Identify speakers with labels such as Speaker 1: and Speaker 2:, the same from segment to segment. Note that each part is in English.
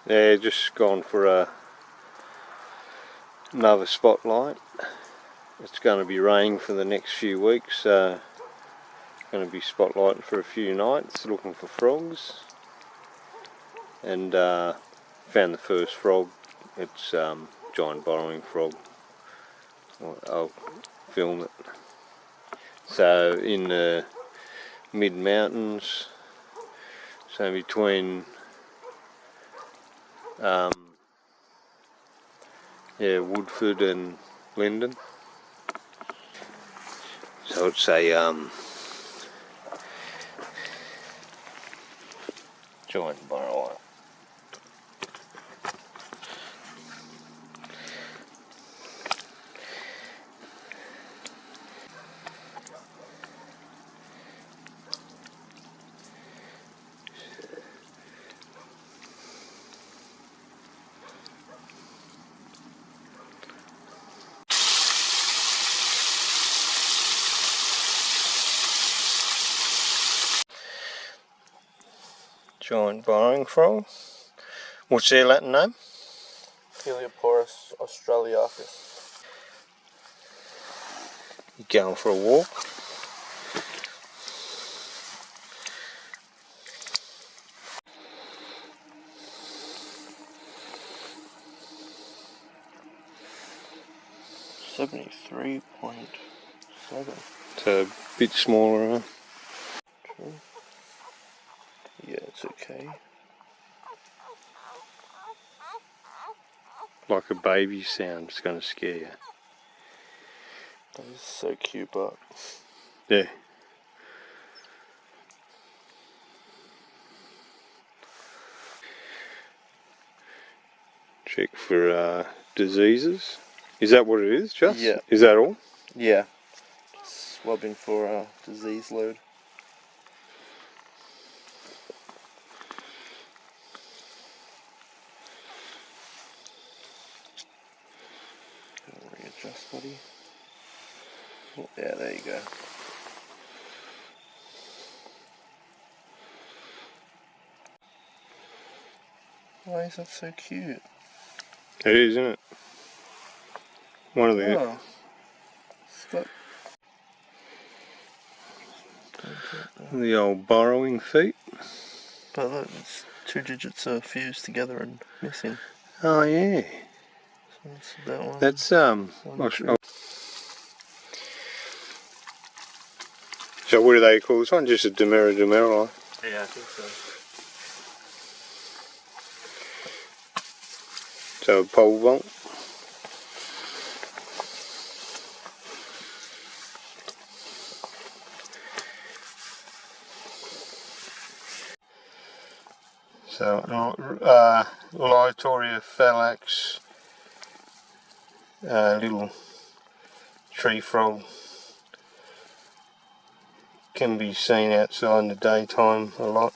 Speaker 1: Yeah, just gone for another spotlight. It's going to be raining for the next few weeks, so going to be spotlighting for a few nights, looking for frogs. And found the first frog. It's giant burrowing frog. I'll film it. So in the mid mountains, so between Woodford and Linden. So it's a giant burrower. Giant burrowing frog. What's their Latin name?
Speaker 2: Helioporus australiacus.
Speaker 1: You going for a walk?
Speaker 2: $73.7.
Speaker 1: So a bit smaller, huh?
Speaker 2: True. Yeah, it's okay.
Speaker 1: Like a baby sound, it's going to scare you.
Speaker 2: That is so cute, but
Speaker 1: Yeah. Check for diseases. Is that what it is, Just?
Speaker 2: Yeah.
Speaker 1: Is that all?
Speaker 2: yeah, just swabbing for a disease load. Readjust, buddy. Oh, yeah, there you go. Why is that so cute?
Speaker 1: It is, isn't it? One of the...
Speaker 2: Oh. It's got...
Speaker 1: The old burrowing feet.
Speaker 2: But look, it's 2 digits are fused together and missing.
Speaker 1: Oh yeah.
Speaker 2: So that's that one.
Speaker 1: That's
Speaker 2: One, two.
Speaker 1: So what do they call this one? Just a Demera.
Speaker 2: Yeah, I think so.
Speaker 1: So a pole vault. So Lytoria phalanx, little tree frog, can be seen outside in the daytime a lot.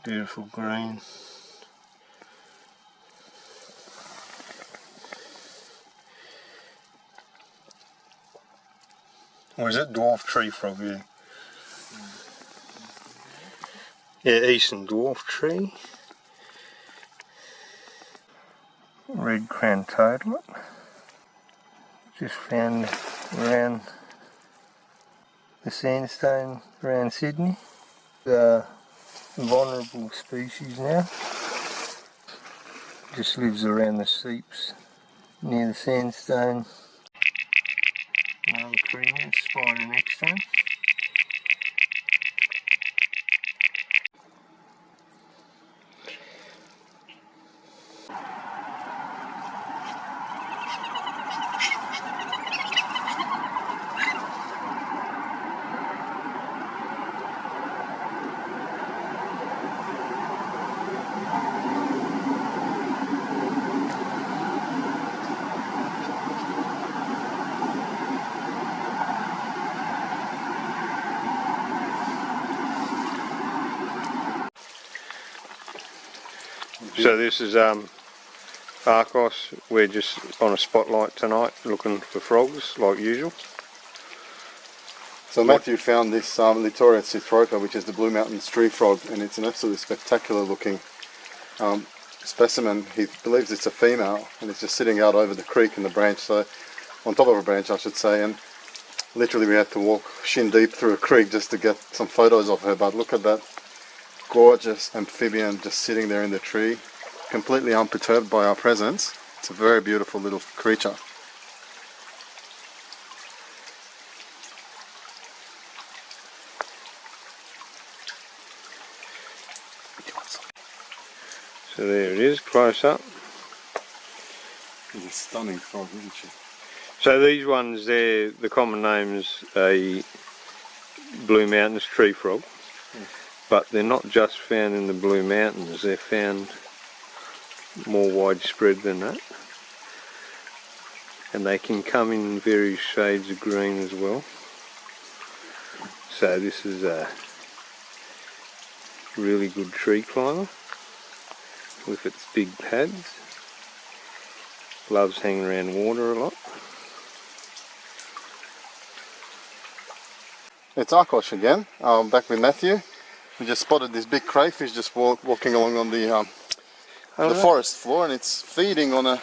Speaker 1: Beautiful green. Or is it dwarf tree frog? Yeah. Yeah, eastern dwarf tree. Red crown toadlet. Just found around the sandstone around Sydney. Vulnerable species now. Just lives around the seeps near the sandstone. Another premier spider next time. So this is Arcos, we're just on a spotlight tonight looking for frogs like usual.
Speaker 3: So Matthew found this Litoria citropa, which is the Blue Mountains tree frog, and it's an absolutely spectacular looking specimen. He believes it's a female, and it's just sitting out over the creek in the branch, so on top of a branch I should say, and literally we had to walk shin deep through a creek just to get some photos of her. But look at that gorgeous amphibian just sitting there in the tree, completely unperturbed by our presence. It's a very beautiful little creature.
Speaker 1: So there it is, close up.
Speaker 3: It's a stunning frog, isn't she?
Speaker 1: So these ones there, the common name's a Blue Mountains tree frog, but they're not just found in the Blue Mountains, they're found more widespread than that. And they can come in various shades of green as well. So this is a really good tree climber with its big pads. Loves hanging around water a lot.
Speaker 3: It's Arkosh again, back with Matthew. We just spotted this big crayfish just walking along on the forest floor, and it's feeding on a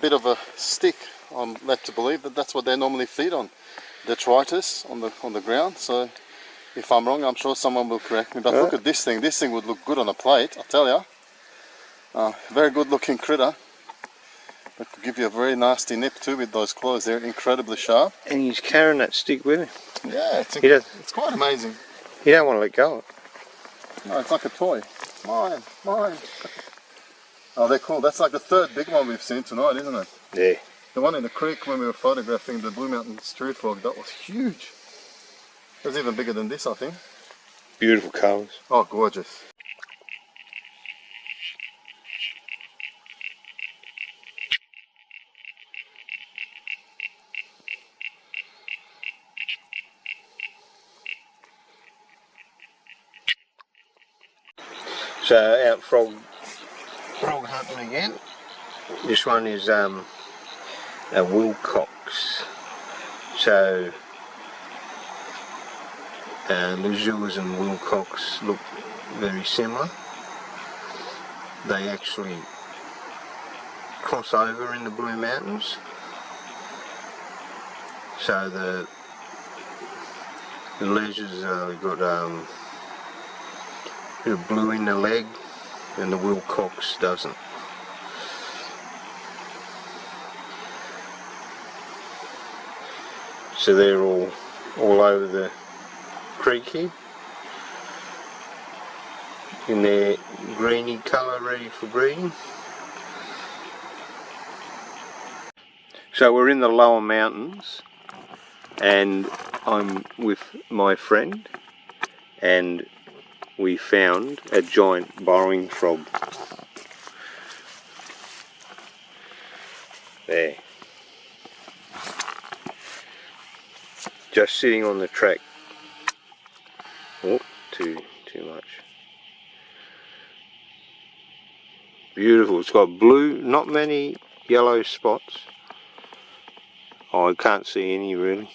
Speaker 3: bit of a stick. I'm led to believe that that's what they normally feed on, detritus on the ground. So if I'm wrong, I'm sure someone will correct me, but look at this thing. This thing would look good on a plate, I'll tell you. Very good looking critter, but could give you a very nasty nip too with those claws. They're incredibly sharp.
Speaker 1: And he's carrying that stick with him.
Speaker 3: Yeah, it's quite amazing.
Speaker 1: You don't want to let go of it.
Speaker 3: No, it's like a toy. Mine, mine. Oh, they're cool. That's like the third big one we've seen tonight, isn't it?
Speaker 1: Yeah.
Speaker 3: The one in the creek when we were photographing the Blue Mountains tree frog, that was huge. It was even bigger than this, I think.
Speaker 1: Beautiful colours.
Speaker 3: Oh, gorgeous.
Speaker 1: So out frog hunting again. This one is a Wilcox. So Lejeune and Wilcox look very similar. They actually cross over in the Blue Mountains. So the Lejeun's got bit of blue in the leg, and the Wilcox doesn't. So they're all over the creek here, in their greeny colour, ready for breeding. So we're in the lower mountains, and I'm with my friend, and we found a giant burrowing frog. There. Just sitting on the track. Oh, too much. Beautiful. It's got blue, not many yellow spots. Oh, I can't see any really.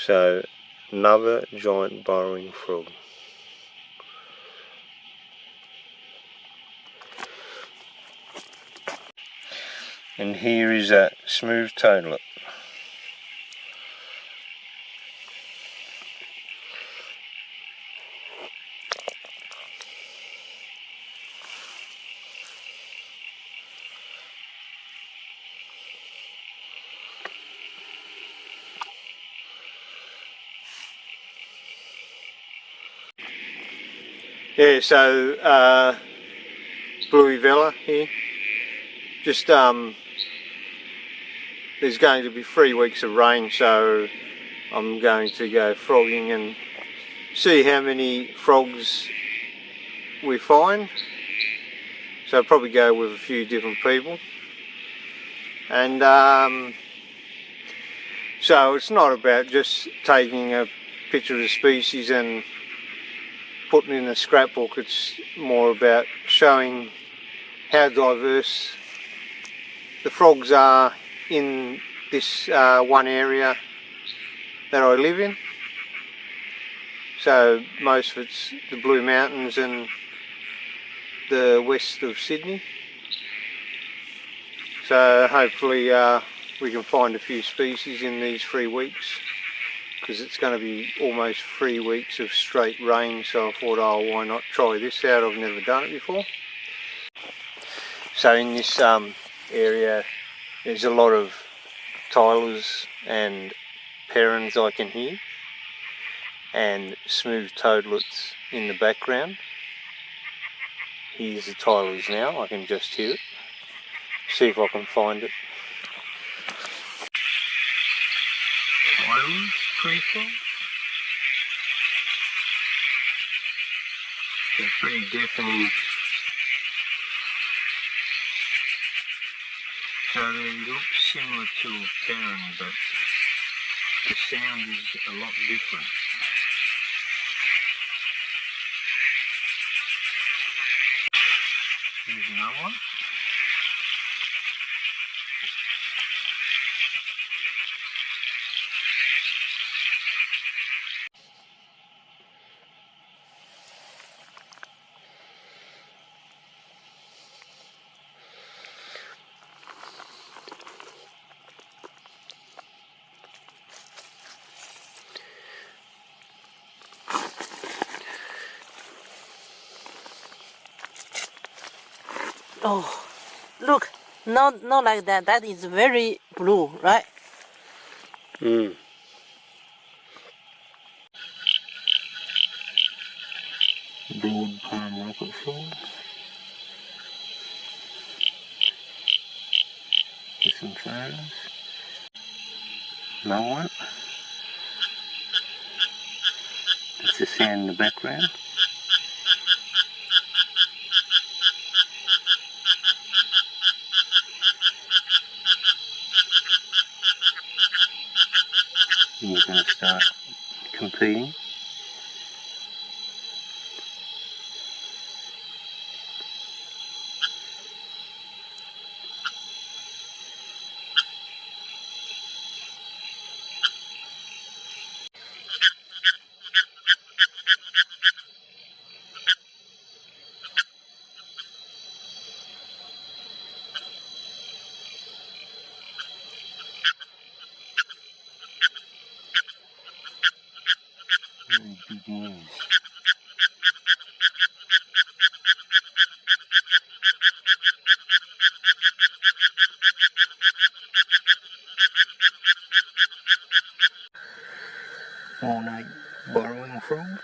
Speaker 1: So, another giant burrowing frog. And here is a smooth toadlet. Yeah, so bluey Vella here. Just there's going to be 3 weeks of rain, so I'm going to go frogging and see how many frogs we find. So I'll probably go with a few different people. And so it's not about just taking a picture of the species and putting in a scrapbook. It's more about showing how diverse the frogs are in this one area that I live in. So most of it's the Blue Mountains and the west of Sydney. So hopefully we can find a few species in these 3 weeks, because it's going to be almost 3 weeks of straight rain. So I thought, oh, why not try this out? I've never done it before. So in this area there's a lot of tilers and herons I can hear, and smooth toadlets in the background. Here's the tilers now, I can just hear it. See if I can find it. Tilers, tree frogs. They're pretty deafening. So they look similar to a heron, but the sound is a lot different. Here's another one.
Speaker 4: Oh, look, not like that. That is very blue, right?
Speaker 1: Mm. Broad palm rocket frog. There's some ferns. Another one. That's the sand in the background. And we're going to start competing. Very big news. Ornate burrowing frog.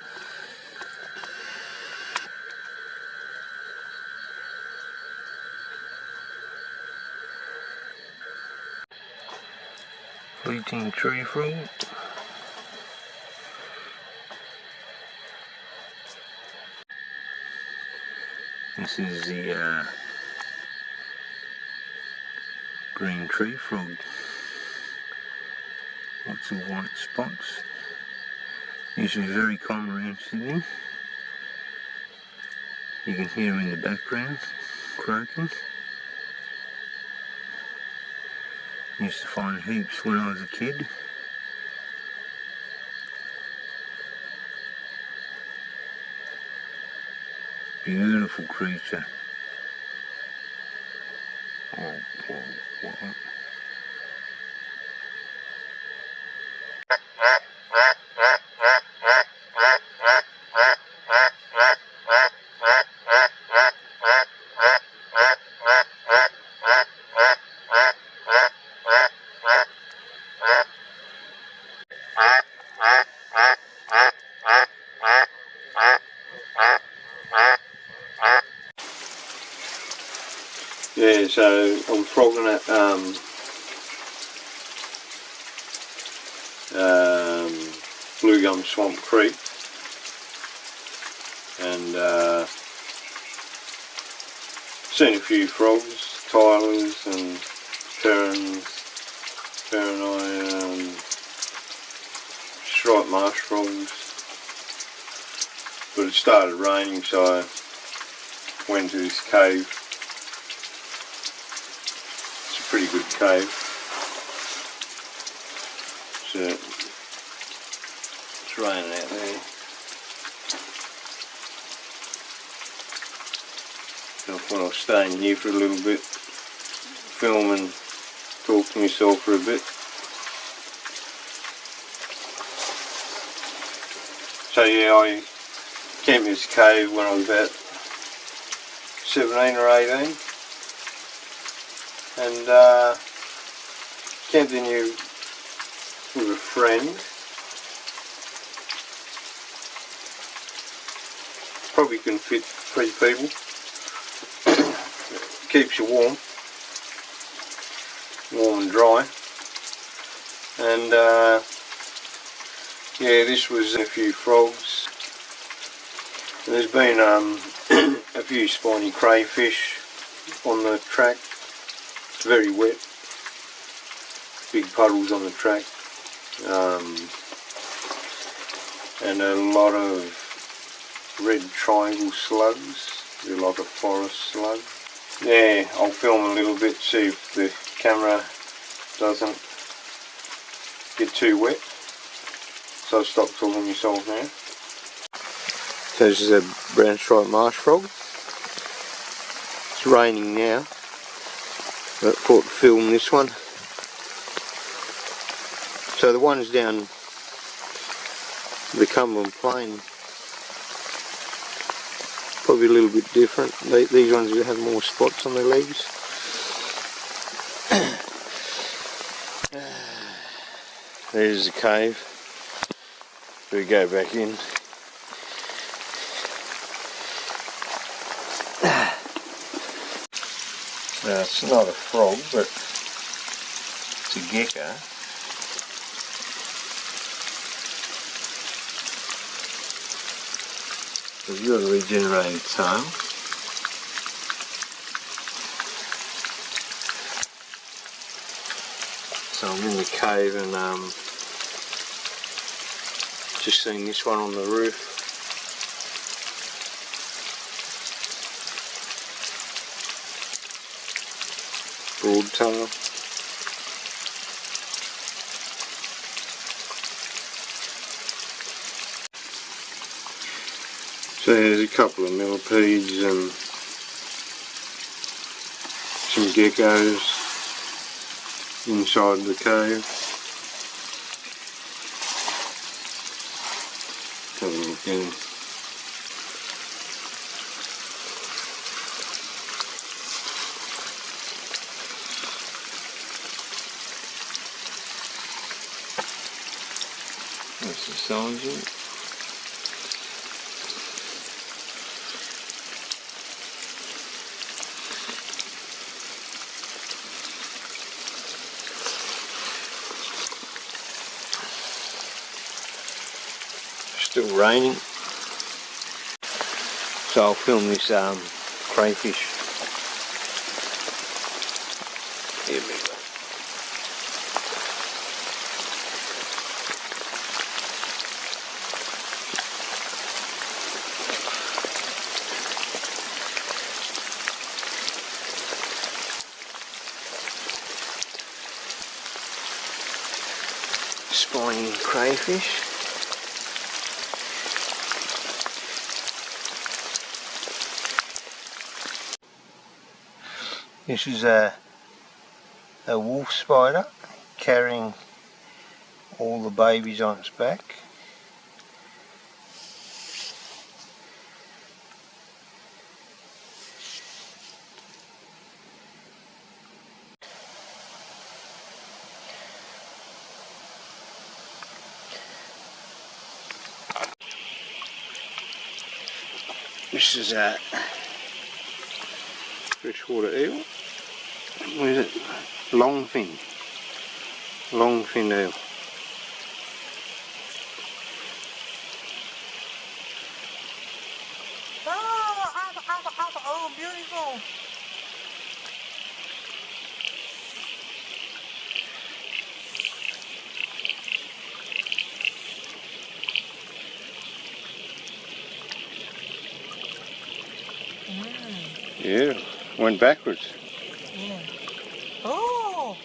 Speaker 1: Fleeting tree frog. This is the green tree frog. Lots of white spots. Usually very common around Sydney. You can hear them in the background croaking. Used to find heaps when I was a kid. Beautiful creature. Okay. Yeah, so I'm frogging at Blue Gum Swamp Creek, and seen a few frogs, tilers and ferns, striped marsh frogs, but it started raining, so I went to this cave. It's a pretty good cave. So it's raining out there. So I thought I'll stay in here for a little bit, film and talk to myself for a bit. So yeah, I camped in this cave when I was about 17 or 18, and camped in here with a friend. Probably can fit 3 people. Keeps you warm and dry. And yeah, this was a few frogs. There's been a few spiny crayfish on the track. It's very wet. Big puddles on the track. And a lot of red triangle slugs. They're like a forest slug. Yeah, I'll film a little bit, see if the camera doesn't get too wet. So I'll stop talking to myself now. So this is a brown striped marsh frog. It's raining now, but I thought to film this one. So the ones down the Cumberland Plain, probably a little bit different. These ones have more spots on their legs. There's the cave. We go back in. Now it's not a frog, but it's a gecko. It's got a regenerated tail. So I'm in the cave and just seen this one on the roof. Broad tail. So there's a couple of millipedes and some geckos inside the cave. Have a look in. That's the size of it. Still raining, so I'll film this crayfish. Here we go. Spiny crayfish. This is a wolf spider carrying all the babies on its back. This is a freshwater eel. What is it? Longfin eel.
Speaker 4: Oh, beautiful.
Speaker 1: Yeah, went backwards.
Speaker 4: Yeah. Oh.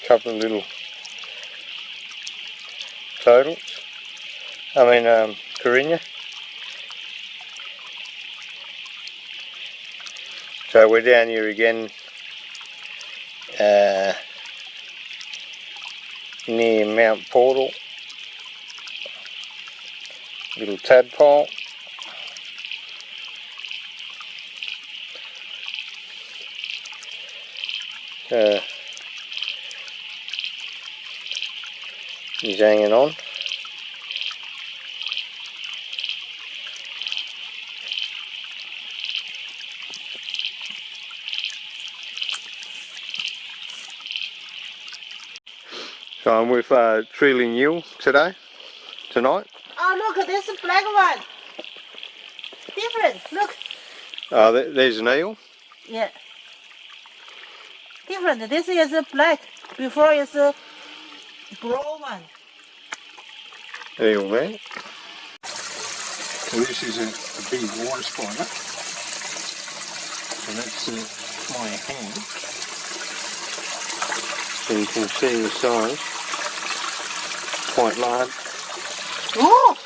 Speaker 1: Couple of little turtles. Carinya. So we're down here again near Mount Portal. Little tadpole. He's hanging on. So I'm with Untitled Eel tonight.
Speaker 4: Oh, look, this black one. Different. Look.
Speaker 1: There's an eel.
Speaker 4: Yeah. Different. This is a black. Before is a brown one.
Speaker 1: Eel there. So this is a big water spider. So that's my hand. So you can see the size. Quite large.
Speaker 4: Oh!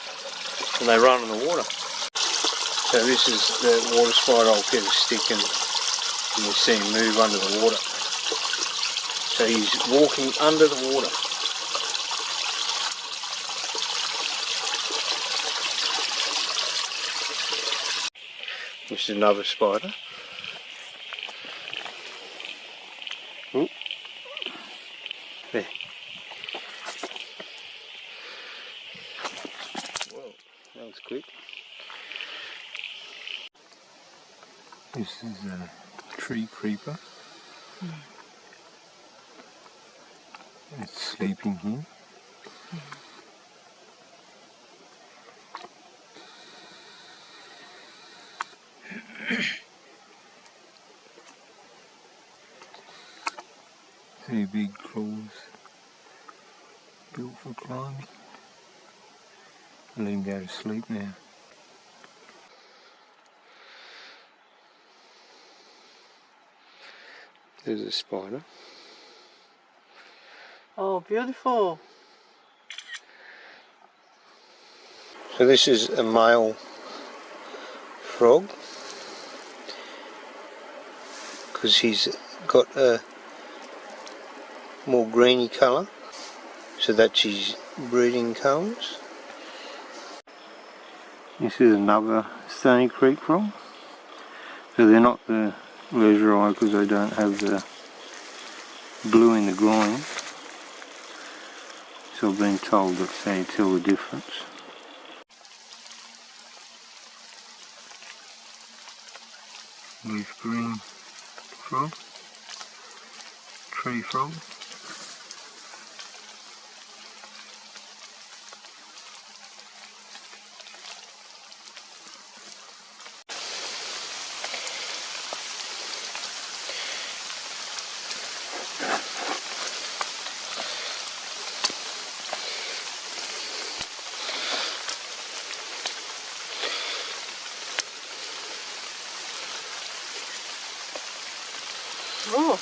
Speaker 1: And they run in the water. So this is the water spider. I'll get a stick and you see him move under the water. So he's walking under the water. This is another spider. Ooh. There. Whoa, that was quick. This is a tree creeper. It's sleeping here. Three big claws built for climbing. I'll let him go to sleep now. There's a spider.
Speaker 4: Oh, beautiful.
Speaker 1: So this is a male frog because he's got a more greeny colour, so that's his breeding colours. This is another Stony Creek frog. So they're not the leisure eye because they don't have the blue in the groin. So I've been told that they tell the difference. Leaf green frog, tree frog.
Speaker 4: Oh.